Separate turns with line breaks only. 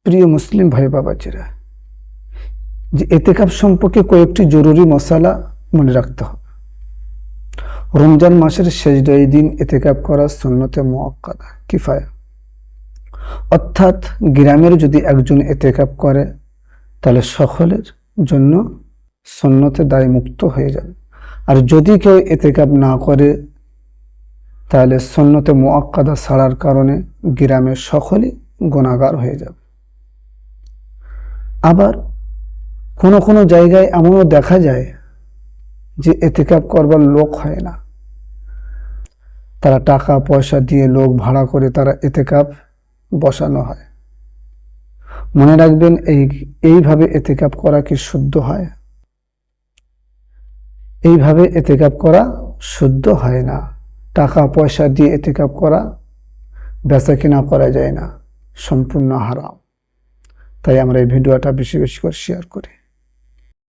প্রিয় মুসলিম ভাই বাবাজিরা, যে এতেকাফ সম্পর্কে কয়েকটি জরুরি মশালা মনে রাখতে হবে। রমজান মাসের শেষ 2 দিন এতেকাফ করা সুন্নতে মুআক্কাদা কিফায়া, অর্থাৎ গ্রামের যদি একজন এতেকাফ করে তাহলে সকলের জন্য সুন্নতে দায়মুক্ত হয়ে যাবে। আর যদি কেউ এতেকাফ না করে তাহলে সুন্নতে মুআক্কাদা ছাড়ার কারণে গ্রামের সকলেই গুনাহগার হয়ে যাবে। আবার কোনো কোনো জায়গায় এমনও দেখা যায় যে এতেকাফ করবার লোক হয় না, তারা টাকা পয়সা দিয়ে লোক ভাড়া করে তারা এতেকাফ বসানো হয়। মনে রাখবেন, এইভাবে এতেকাফ করা কি শুদ্ধ হয়? এইভাবে এতেকাফ করা শুদ্ধ হয় না। টাকা পয়সা দিয়ে এতেকাফ করা, বেচা কিনা করা যায় না, সম্পূর্ণ হারাম। তাই আমরা এই ভিডিওটা বেশি বেশি করে শেয়ার করি।